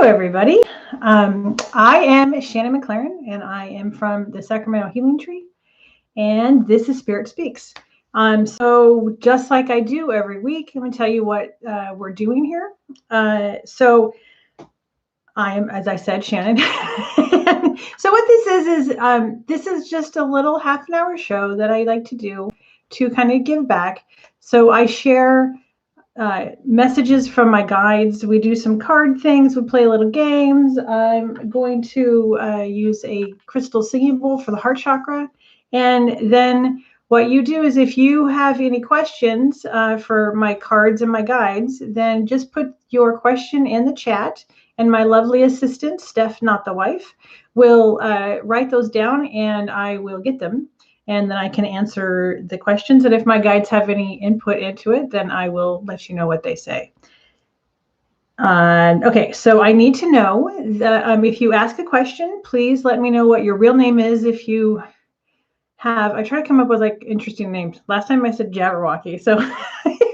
Hello, everybody. I am Shannon McLaren, and I am from the Sacramento Healing Tree, and this is Spirit Speaks. So just like I do every week, I'm going to tell you what we're doing here. So I am, as I said, Shannon. So what this is just a little half an hour show that I like to do to kind of give back. So I share messages from my guides. We do some card things. We play little games. I'm going to use a crystal singing bowl for the heart chakra. And then what you do is if you have any questions for my cards and my guides, then just put your question in the chat. And my lovely assistant, Steph, not the wife, will write those down and I will get them. And then I can answer the questions. And if my guides have any input into it, then I will let you know what they say. Okay, so I need to know that if you ask a question, please let me know what your real name is. If you have, I try to come up with like interesting names. Last time I said Jabberwocky. So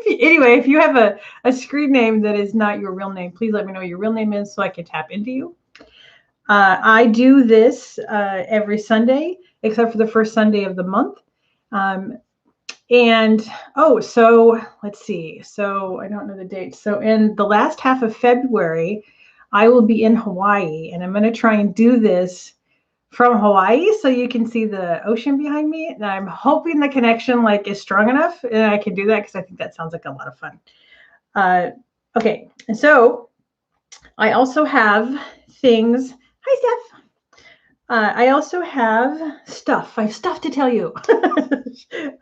anyway, if you have a screen name that is not your real name, please let me know what your real name is so I can tap into you. I do this every Sunday, except for the first Sunday of the month. So let's see. So I don't know the date. So in the last half of February, I will be in Hawaii, and I'm going to try and do this from Hawaii so you can see the ocean behind me. And I'm hoping the connection is strong enough and I can do that because I think that sounds like a lot of fun. Okay, and so I also have things. Hi, Steph. I also have stuff. I have stuff to tell you.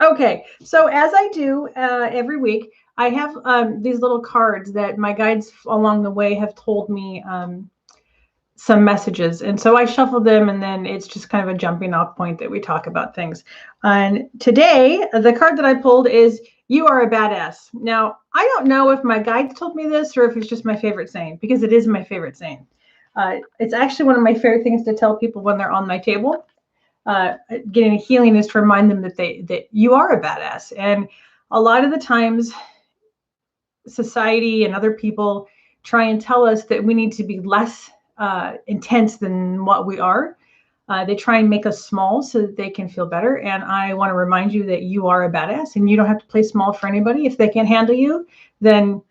Okay, so as I do every week, I have these little cards that my guides along the way have told me some messages. And so I shuffle them, and then it's just kind of a jumping off point that we talk about things. And today, the card that I pulled is "You are a badass." Now, I don't know if my guides told me this or if it's just my favorite saying, because it is my favorite saying. It's actually one of my favorite things to tell people when they're on my table. Getting a healing is to remind them that you are a badass. And a lot of the times, society and other people try and tell us that we need to be less intense than what we are. They try and make us small so that they can feel better. And I want to remind you that you are a badass, and you don't have to play small for anybody. If they can't handle you, then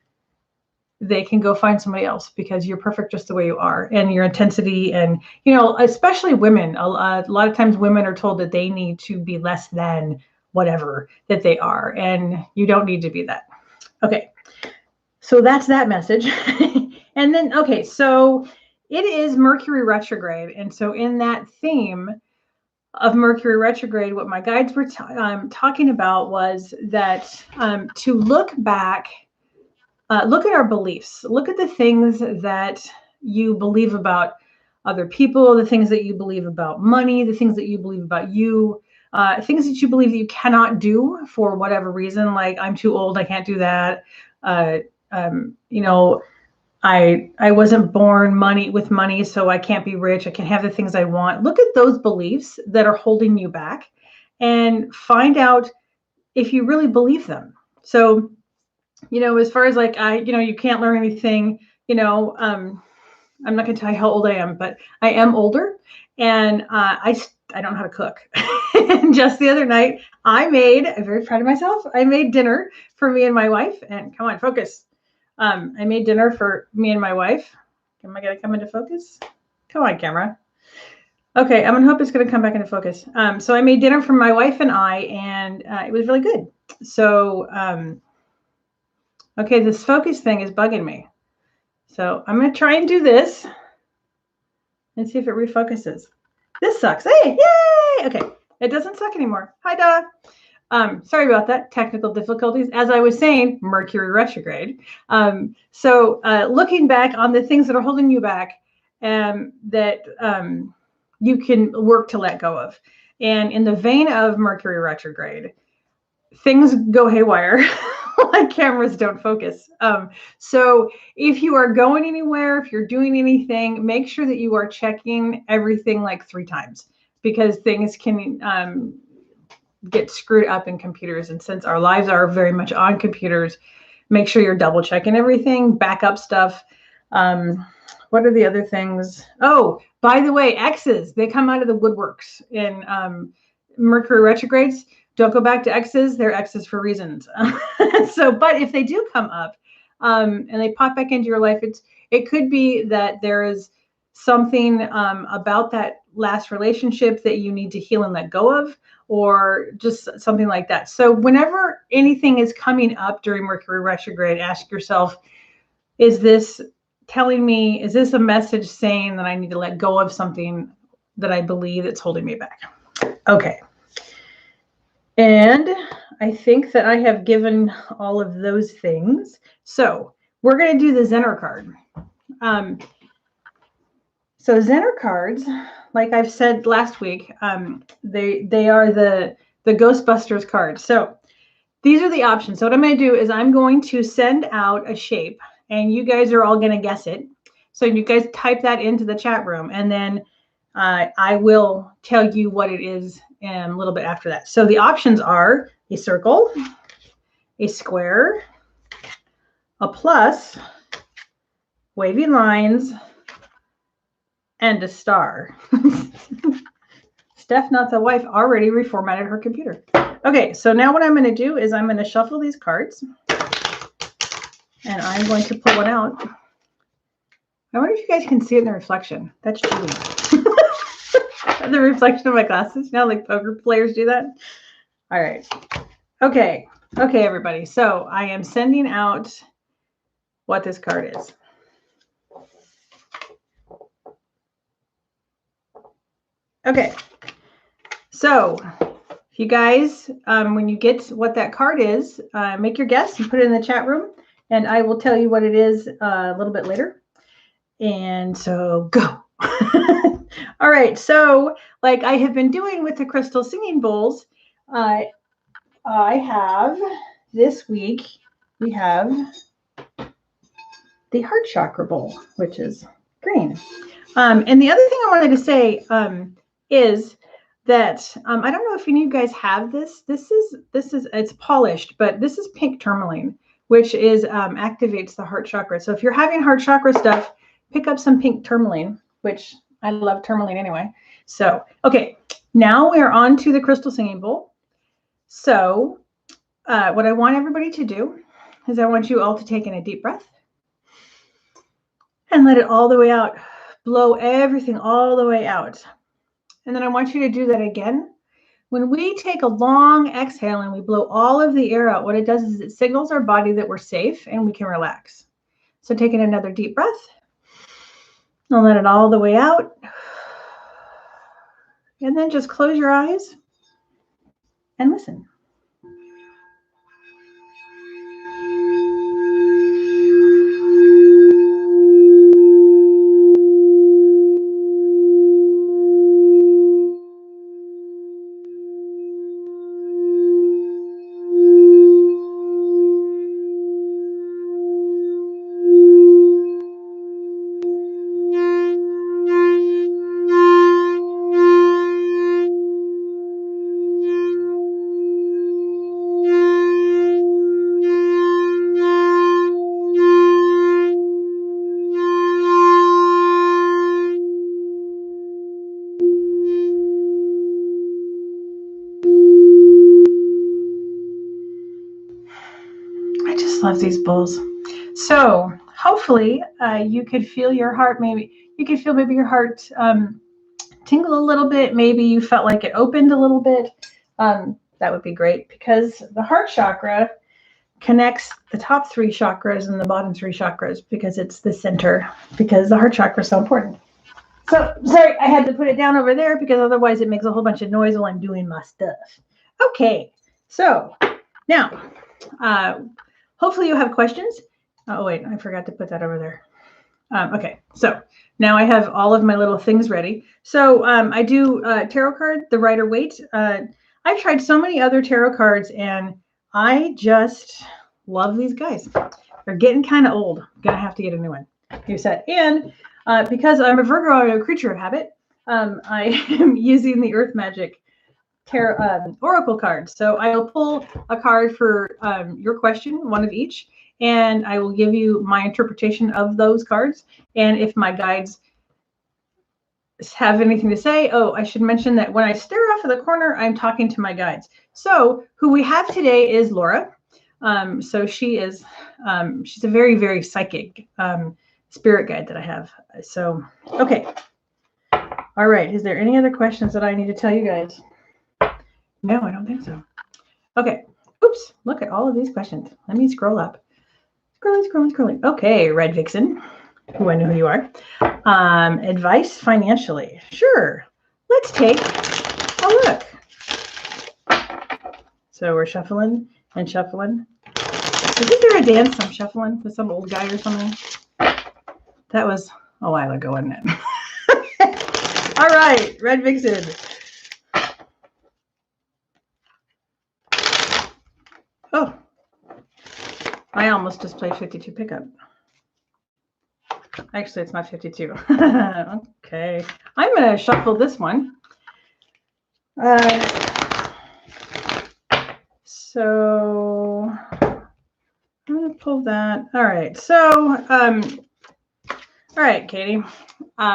they can go find somebody else, because you're perfect just the way you are, and your intensity. And, especially women, a lot of times women are told that they need to be less than whatever that they are. And you don't need to be that. Okay. So that's that message. And then, okay, so it is Mercury retrograde. And so in that theme of Mercury retrograde, what my guides were talking about was that to look back, look at our beliefs, look at the things that you believe about other people, the things that you believe about money, the things that you believe about you, things that you believe that you cannot do for whatever reason, like I'm too old, I can't do that. I wasn't born with money, so I can't be rich. I can't have the things I want. Look at those beliefs that are holding you back and find out if you really believe them. So, as far as you can't learn anything, I'm not going to tell you how old I am, but I am older, and I don't know how to cook. And just the other night, I'm very proud of myself. I made dinner for me and my wife, and come on, focus. I made dinner for me and my wife. Am I going to come into focus? Come on, camera. Okay, I'm going to hope it's going to come back into focus. So I made dinner for my wife and I, and it was really good. So, okay, this focus thing is bugging me. So I'm going to try and do this and see if it refocuses. This sucks. Hey, yay! Okay, it doesn't suck anymore. Hi, Da. Sorry about that, technical difficulties. As I was saying, Mercury retrograde. So looking back on the things that are holding you back, that you can work to let go of. And in the vein of Mercury retrograde, things go haywire. Like cameras don't focus. So if you are going anywhere, if you're doing anything, make sure that you are checking everything like 3 times, because things can get screwed up in computers. And since our lives are very much on computers, make sure you're double checking everything, back up stuff. What are the other things? Oh, by the way, X's, they come out of the woodworks in Mercury retrogrades. Don't go back to X's. They're X's for reasons. So, but if they do come up and they pop back into your life, it could be that there is something about that last relationship that you need to heal and let go of, or just something like that. So whenever anything is coming up during Mercury retrograde, ask yourself, is this telling me, is this a message saying that I need to let go of something that I believe that's holding me back? Okay. And I think that I have given all of those things. So we're going to do the Zener card. So Zener cards, like I've said last week, they are the Ghostbusters cards. So these are the options. So what I'm going to do is I'm going to send out a shape, and you guys are all going to guess it. So you guys type that into the chat room, and then I will tell you what it is a little bit after that. So the options are a circle, a square, a plus, wavy lines, and a star. Steph, not the wife, already reformatted her computer. Okay, so now what I'm going to do is I'm going to shuffle these cards, and I'm going to pull one out. I wonder if you guys can see it in the reflection. That's cheating. The reflection of my glasses. You know, like poker players do that. All right. Okay, everybody. So I am sending out what this card is. Okay, so if you guys, when you get what that card is, make your guess and put it in the chat room, and I will tell you what it is a little bit later. And so go. All right, so like I have been doing with the crystal singing bowls, I have this week, we have the heart chakra bowl, which is green. And the other thing I wanted to say is that I don't know if any of you guys have this. This is it's polished, but this is pink tourmaline, which is activates the heart chakra. So if you're having heart chakra stuff, pick up some pink tourmaline, which I love tourmaline anyway. So okay, now we're on to the crystal singing bowl. So what I want everybody to do is I want you all to take in a deep breath and let it all the way out. Blow everything all the way out. And then I want you to do that again. When we take a long exhale and we blow all of the air out, what it does is it signals our body that we're safe and we can relax. So taking another deep breath and let it all the way out. And then just close your eyes and listen. Love these bowls. So hopefully you could feel your heart, maybe your heart tingle a little bit. Maybe you felt like it opened a little bit. That would be great, because the heart chakra connects the top 3 chakras and the bottom 3 chakras, because it's the center, because the heart chakra is so important. So sorry, I had to put it down over there because otherwise it makes a whole bunch of noise while I'm doing my stuff. Okay, so now hopefully you have questions. Oh, wait, I forgot to put that over there. Okay, so now I have all of my little things ready. So I do tarot card, the Rider-Waite. I've tried so many other tarot cards, and I just love these guys. They're getting kind of old. I'm going to have to get a new one. New set. And because I'm a Virgo, I'm a creature of habit, I am using the Earth Magic Tarot Oracle card. So I'll pull a card for your question, one of each, and I will give you my interpretation of those cards. And if my guides have anything to say, oh, I should mention that when I stare off of the corner, I'm talking to my guides. So who we have today is Laura. So she is, she's a very, very psychic spirit guide that I have. So, okay. All right. Is there any other questions that I need to tell you guys? No, I don't think so. Okay. Oops. Look at all of these questions. Let me scroll up. Scrolling. Okay, Red Vixen, who I know who you are. Advice financially. Sure. Let's take a look. So we're shuffling and shuffling. Isn't there a dance I'm shuffling with some old guy or something? That was a while ago, wasn't it? All right, Red Vixen. Oh, I almost just played 52 pickup. Actually, it's not 52. Okay, I'm going to shuffle this one. So I'm going to pull that. All right. So, all right, Katie.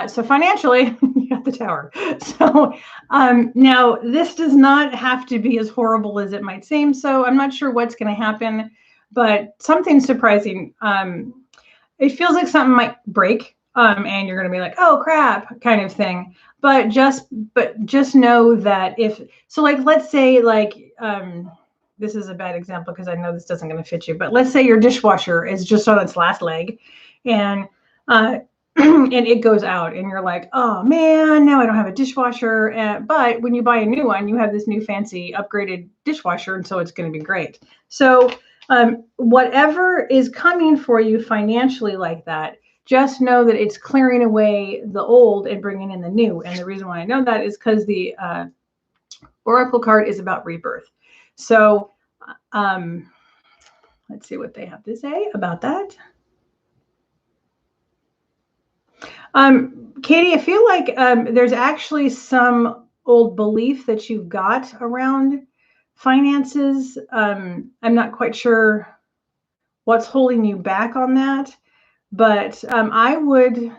So financially, you got the Tower. So now this does not have to be as horrible as it might seem. So I'm not sure what's going to happen, but something surprising. It feels like something might break, and you're going to be like, "Oh crap," kind of thing. But just know that if so, like let's say like this is a bad example because I know this doesn't going to fit you. But let's say your dishwasher is just on its last leg, and and it goes out, and you're like, "Oh man, now I don't have a dishwasher." But when you buy a new one, you have this new fancy upgraded dishwasher, and so it's going to be great. So whatever is coming for you financially like that, just know that it's clearing away the old and bringing in the new. And the reason why I know that is because the Oracle card is about rebirth. So let's see what they have to say about that. Katie, I feel like there's actually some old belief that you've got around finances. I'm not quite sure what's holding you back on that, but I would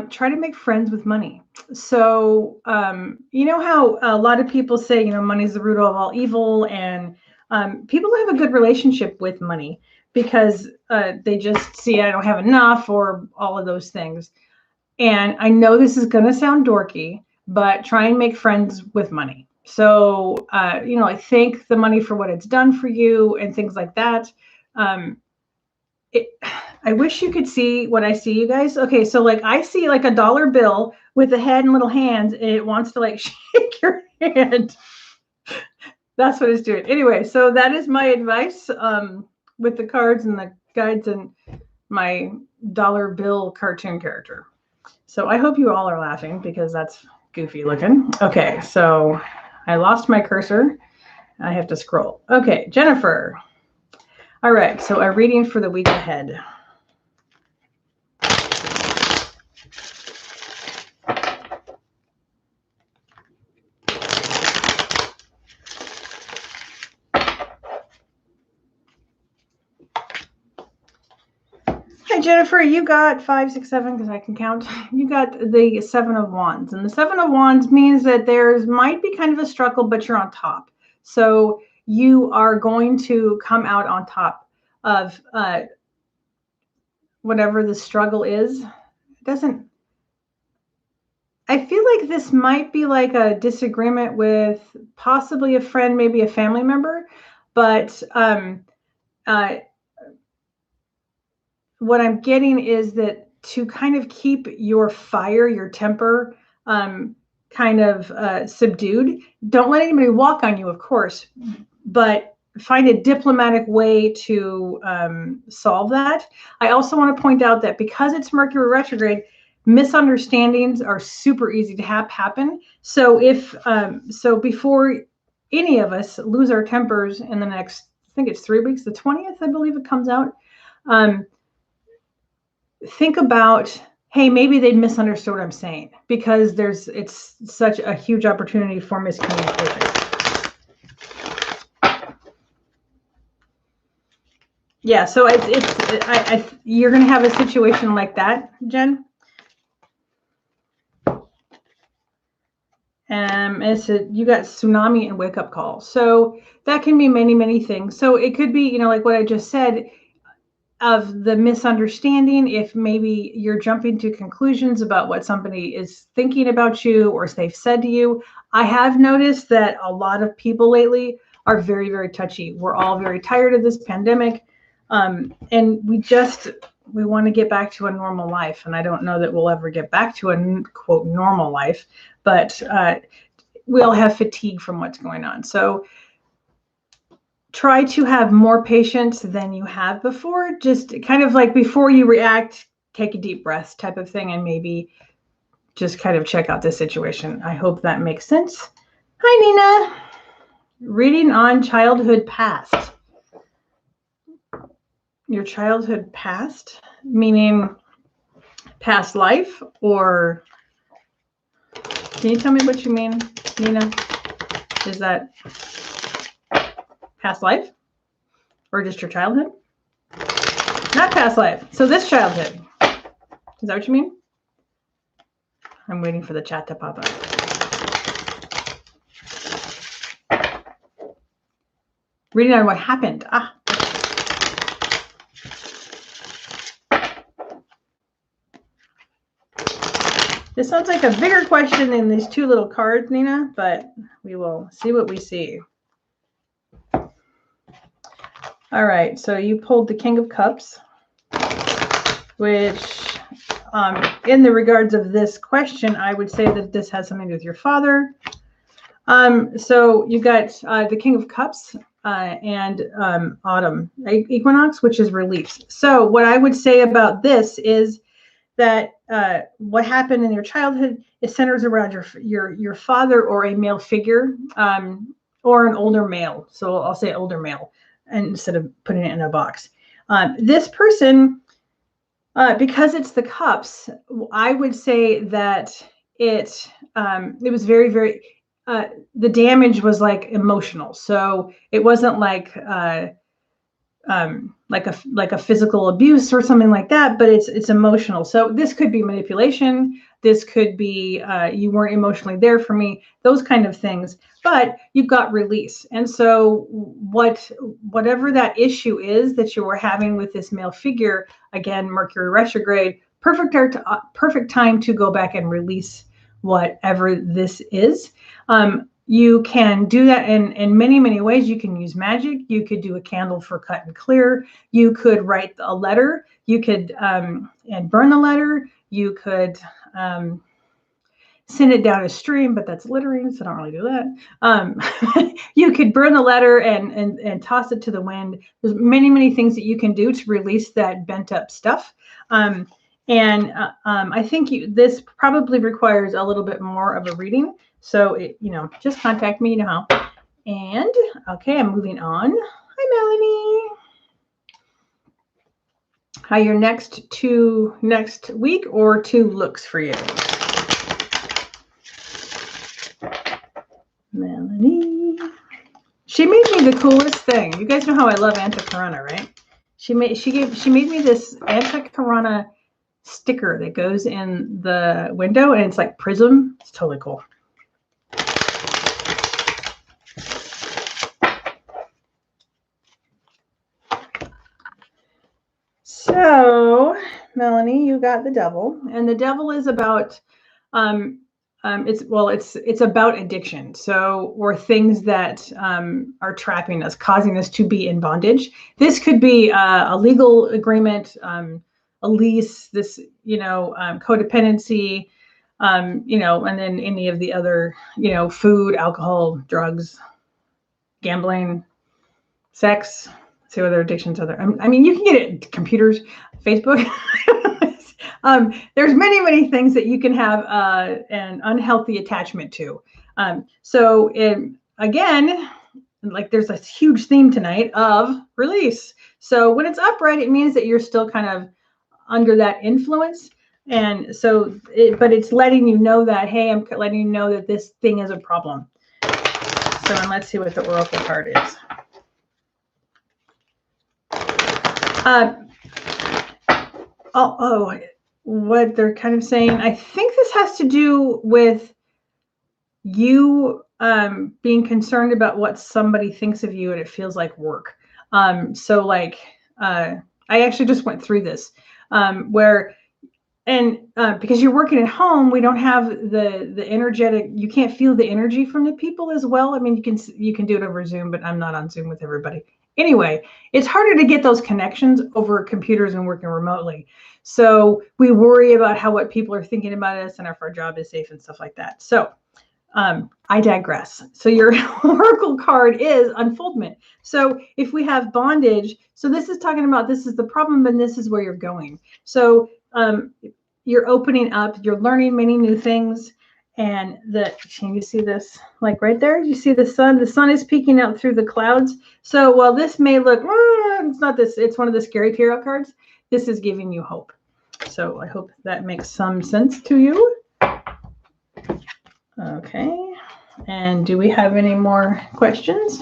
try to make friends with money. So you know how a lot of people say, money's the root of all evil, and people have a good relationship with money because they just see I don't have enough or all of those things. And I know this is going to sound dorky, but try and make friends with money. So, I thank the money for what it's done for you and things like that. I wish you could see what I see, you guys. Okay, so like I see like a dollar bill with a head and little hands, and it wants to like shake your hand. That's what it's doing. Anyway, so that is my advice with the cards and the guides and my dollar bill cartoon character. So I hope you all are laughing because that's goofy looking. Okay, so I lost my cursor. I have to scroll. Okay, Jennifer. All right, so a reading for the week ahead. Hi, Jennifer, you got 5, 6, 7, because I can count. You got the 7 of Wands. And the 7 of Wands means that there's might be kind of a struggle, but you're on top. So you are going to come out on top of whatever the struggle is. I feel like this might be like a disagreement with possibly a friend, maybe a family member, but what I'm getting is that to kind of keep your fire, your temper, kind of subdued. Don't let anybody walk on you, of course, but find a diplomatic way to solve that. I also want to point out that because it's Mercury retrograde, misunderstandings are super easy to happen. So before any of us lose our tempers in the next, I think it's 3 weeks, the 20th, I believe it comes out. Think about, hey, maybe they misunderstood what I'm saying, because it's such a huge opportunity for miscommunication. Yeah, so you're going to have a situation like that, Jen. You got tsunami and wake up call. So that can be many, many things. So it could be, like what I just said, of the misunderstanding, if maybe you're jumping to conclusions about what somebody is thinking about you or they've said to you. I have noticed that a lot of people lately are very, very touchy. We're all very tired of this pandemic. And we want to get back to a normal life. And I don't know that we'll ever get back to a quote normal life, but we all have fatigue from what's going on. So try to have more patience than you have before. Just kind of like before you react, take a deep breath type of thing, and maybe just kind of check out the situation. I hope that makes sense. Hi, Nina. Reading on childhood past. Your childhood past, meaning past life, or can you tell me what you mean, Nina? Is that past life or just your childhood? Not past life. So this childhood. Is that what you mean? I'm waiting for the chat to pop up. Reading on what happened. This sounds like a bigger question than these two little cards, Nina, but we will see what we see. All right, so you pulled the King of Cups, which in the regards of this question, I would say that this has something to do with your father. So you got the King of Cups and autumn equinox, which is relief. So what I would say about this is that what happened in your childhood is centers around your father or a male figure or an older male. So I'll say older male instead of putting it in a box. This person, because it's the cups, I would say that it was very, very, the damage was like emotional. So it wasn't like a physical abuse or something like that, but it's emotional. So this could be manipulation. This could be you weren't emotionally there for me, those kind of things. But you've got release. And so whatever that issue is that you were having with this male figure, again, Mercury retrograde, perfect time to go back and release whatever this is. You can do that in many, many ways. You can use magic. You could do a candle for cut and clear. You could write a letter. You could and burn the letter. You could send it down a stream, but that's littering, so I don't really do that. You could burn the letter and toss it to the wind. There's many, many things that you can do to release that bent up stuff. I think this probably requires a little bit more of a reading. So, just contact me, how. And, okay, I'm moving on. Hi, Melanie. How your next week or two looks for you. Melanie. She made me the coolest thing. You guys know how I love Anti-Corona, right? She made me this Anti-Corona sticker that goes in the window, and it's like prism. It's totally cool. So, Melanie, you got the devil, and the devil is about it's about addiction. So, or things that are trapping us, causing us to be in bondage. This could be a legal agreement, a lease, this, codependency, and then any of the other, food, alcohol, drugs, gambling, sex. See what other addictions are there. I mean, you can get it computers, Facebook. There's many, many things that you can have an unhealthy attachment to. Again, like there's a huge theme tonight of release. So when it's upright, it means that you're still kind of under that influence. And so, but it's letting you know that, hey, I'm letting you know that this thing is a problem. So, and let's see what the Oracle card is. What they're kind of saying, I think this has to do with you being concerned about what somebody thinks of you, and it feels like work. So like, I actually just went through this where, and because you're working at home, we don't have the energetic, you can't feel the energy from the people as well. I mean, you can do it over Zoom, but I'm not on Zoom with everybody. Anyway, it's harder to get those connections over computers and working remotely. So we worry about what people are thinking about us and if our job is safe and stuff like that. So I digress. So your oracle card is unfoldment. So if we have bondage, so this is talking about, this is the problem and this is where you're going. So you're opening up, you're learning many new things. And can you see this? Like right there, you see the sun? The sun is peeking out through the clouds. So while this may look, it's not this, it's one of the scary tarot cards, this is giving you hope. So I hope that makes some sense to you. Okay. And do we have any more questions?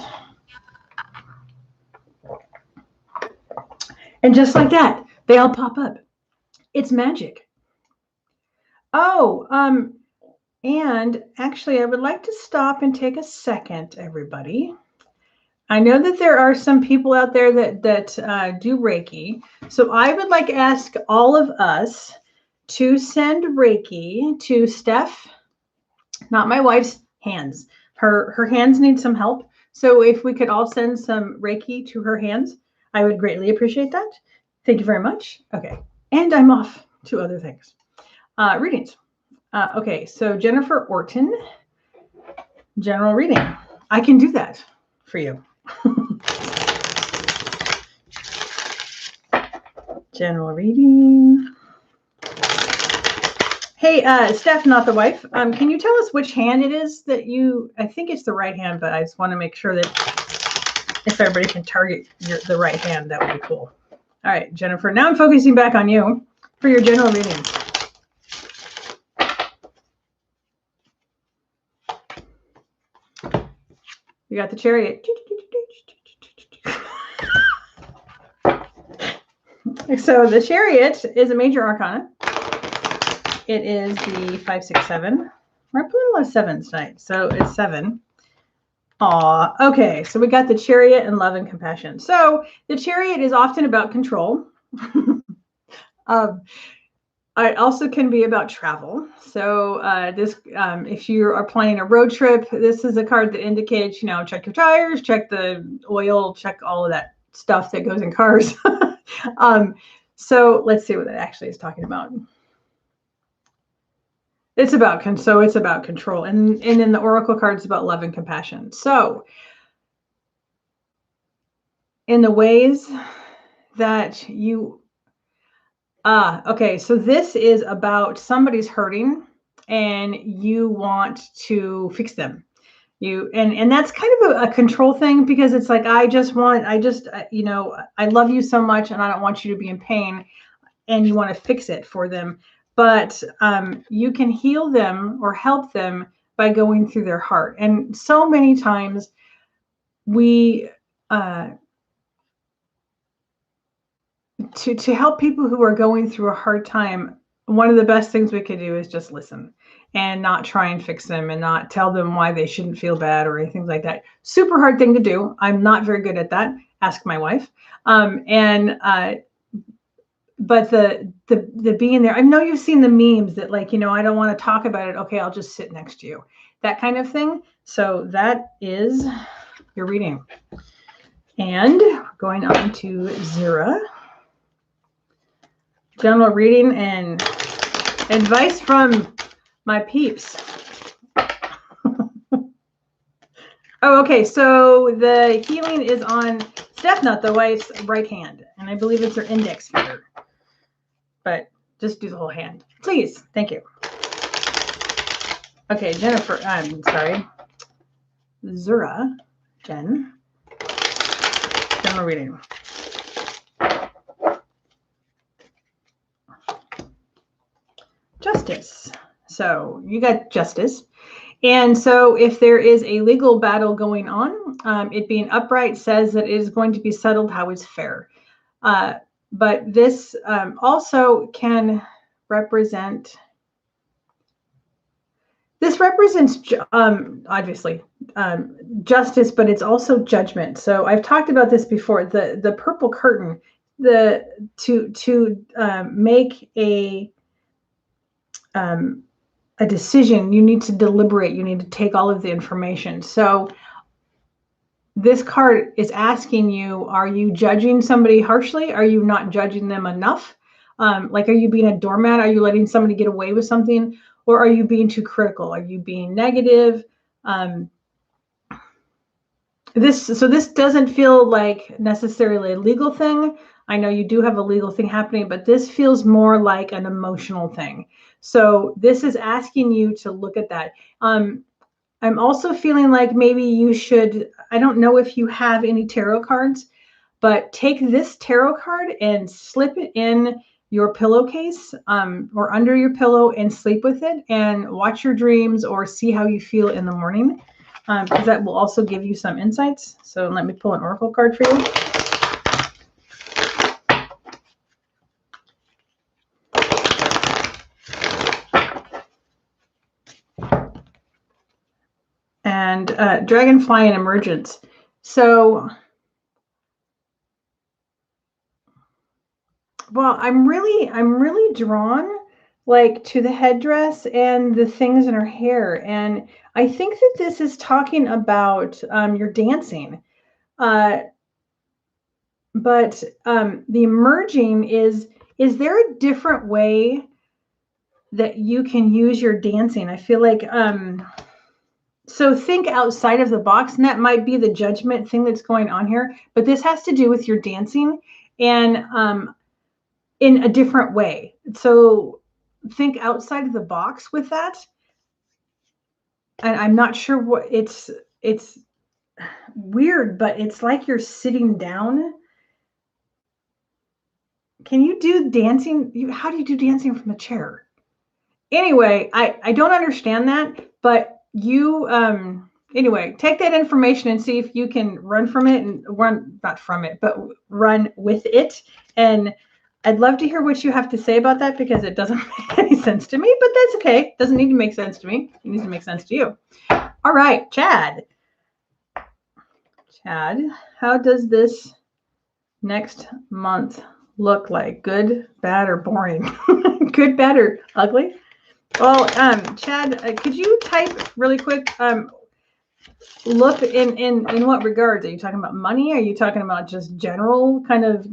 And just like that, they all pop up. It's magic. Oh, and actually, I would like to stop and take a second, everybody. I know that there are some people out there that do Reiki. So I would like to ask all of us to send Reiki to Steph, not my wife's hands. Her hands need some help. So if we could all send some Reiki to her hands, I would greatly appreciate that. Thank you very much. Okay. And I'm off to other things. Readings. Okay. So Jennifer Orton, general reading. I can do that for you. General reading. Hey, Steph, not the wife. Can you tell us which hand it is that I think it's the right hand, but I just want to make sure that if everybody can target the right hand, that would be cool. All right, Jennifer, now I'm focusing back on you for your general reading. You got the Chariot. So the Chariot is a major arcana. It is the 5, 6, 7. We're putting a lot of 7s tonight, so it's 7. Aw, okay. So we got the Chariot and love and compassion. So the Chariot is often about control. It also can be about travel. So if you are planning a road trip, this is a card that indicates, check your tires, check the oil, check all of that stuff that goes in cars. So let's see what that actually is talking about. It's about control, and then the oracle card is about love and compassion. So in the ways that you okay, so this is about somebody's hurting and you want to fix them. And that's kind of a control thing, because it's like, I love you so much and I don't want you to be in pain, and you want to fix it for them. But you can heal them or help them by going through their heart. And so many times we, to help people who are going through a hard time, one of the best things we could do is just listen and not try and fix them and not tell them why they shouldn't feel bad or anything like that. Super hard thing to do. I'm not very good at that. Ask my wife. But the being there, I know you've seen the memes that, like, I don't want to talk about it. Okay, I'll just sit next to you. That kind of thing. So that is your reading. And going on to Zira. General reading and advice from my peeps. Oh, okay. So the healing is on Steph, not the wife's right hand. And I believe it's her index finger. But just do the whole hand. Please. Thank you. Okay, Jennifer. I'm sorry. Zura. Jen. General reading. Justice. So you got justice. And so if there is a legal battle going on, it being upright says that it is going to be settled how is fair. But this also can represent, this represents obviously justice, but it's also judgment. So I've talked about this before. The purple curtain, to make a decision, you need to deliberate. You need to take all of the information. So this card is asking you, are you judging somebody harshly? Are you not judging them enough? Like, are you being a doormat? Are you letting somebody get away with something? Or are you being too critical? Are you being negative? So this doesn't feel like necessarily a legal thing. I know you do have a legal thing happening, but this feels more like an emotional thing. So this is asking you to look at that. I'm also feeling like maybe you should, I don't know if you have any tarot cards, but take this tarot card and slip it in your pillowcase or under your pillow and sleep with it and watch your dreams or see how you feel in the morning, because that will also give you some insights. So let me pull an oracle card for you. And Dragonfly and Emergence. So, well, I'm really drawn like to the headdress and the things in her hair. And I think that this is talking about your dancing. But the emerging is there a different way that you can use your dancing? I feel like, so think outside of the box, and that might be the judgment thing that's going on here, but this has to do with your dancing and in a different way. So think outside of the box with that. And I'm not sure what it's weird, but it's like you're sitting down. Can you do dancing? How do you do dancing from a chair? Anyway, I don't understand that, but you, anyway, take that information and see if you can run from it and run, not from it, but run with it. And I'd love to hear what you have to say about that, because it doesn't make any sense to me, but that's okay. It doesn't need to make sense to me. It needs to make sense to you. All right, Chad. Chad, how does this next month look like? Good, bad, or boring? Good, bad, or ugly? Well, Chad, could you type really quick? Look in what regards? Are you talking about money? Are you talking about just general kind of,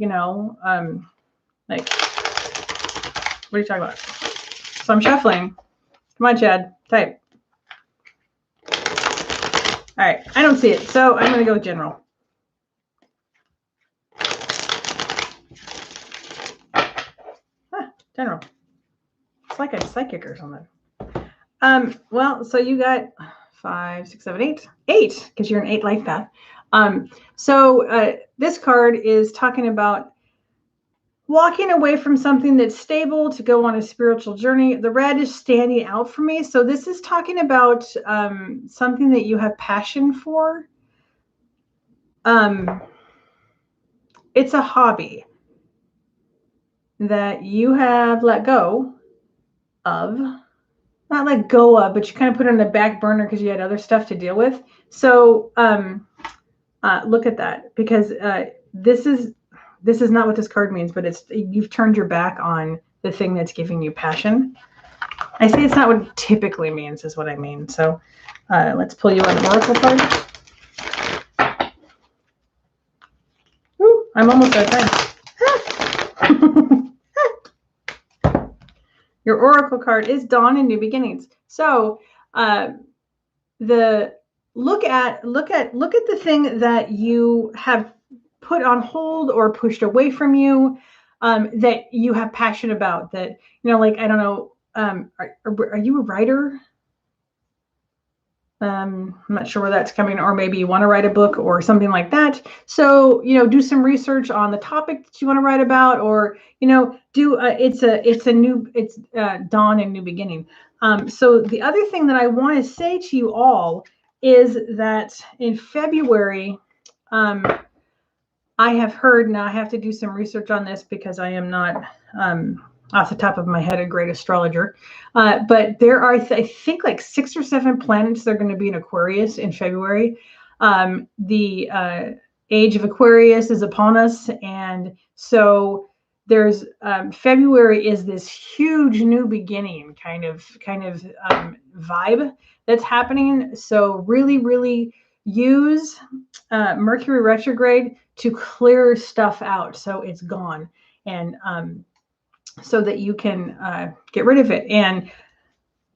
like, what are you talking about? So I'm shuffling. Come on, Chad, type. All right, I don't see it, so I'm going to go with general. General. It's like a psychic or something. Well, so you got 5, 6, 7, 8. 8, because you're an 8 life path. So this card is talking about walking away from something that's stable to go on a spiritual journey. The red is standing out for me. So this is talking about something that you have passion for. It's a hobby that you have let go of. Not let go of, but you kind of put it on the back burner because you had other stuff to deal with. So look at that, because this is not what this card means, but you've turned your back on the thing that's giving you passion. I say it's not what it typically means, is what I mean. So let's pull you an oracle card. Woo, I'm almost out of time. Your oracle card is Dawn and New Beginnings. So look at the thing that you have put on hold or pushed away from you, that you have passion about, that, like, I don't know, are you a writer? I'm not sure where that's coming, or maybe you want to write a book or something like that. So, do some research on the topic that you want to write about, or, it's dawn and new beginning. So the other thing that I want to say to you all is that in February, I have heard, now I have to do some research on this because I am not off the top of my head a great astrologer, but there are, I think, like 6 or 7 planets that are going to be in Aquarius in February. The age of Aquarius is upon us, and so there's February is this huge new beginning kind of vibe that's happening. So really use Mercury retrograde to clear stuff out so it's gone, and so that you can get rid of it. And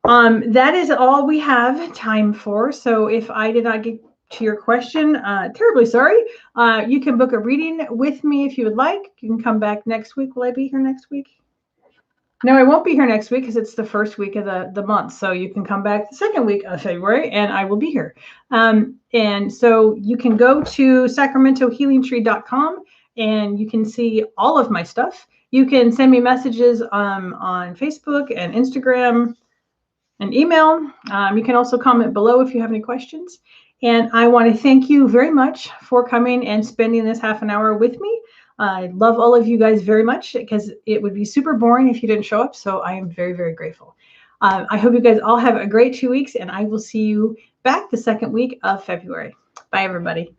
that is all we have time for. So if I did not get to your question, terribly sorry. You can book a reading with me if you would like. You can come back next week. Will I be here next week? No, I won't be here next week because it's the first week of the month. So you can come back the second week of February and I will be here. And so you can go to sacramentohealingtree.com and you can see all of my stuff. You can send me messages on Facebook and Instagram and email. You can also comment below if you have any questions. And I want to thank you very much for coming and spending this half an hour with me. I love all of you guys very much because it would be super boring if you didn't show up. So I am very grateful. I hope you guys all have a great 2 weeks, and I will see you back the second week of February. Bye, everybody.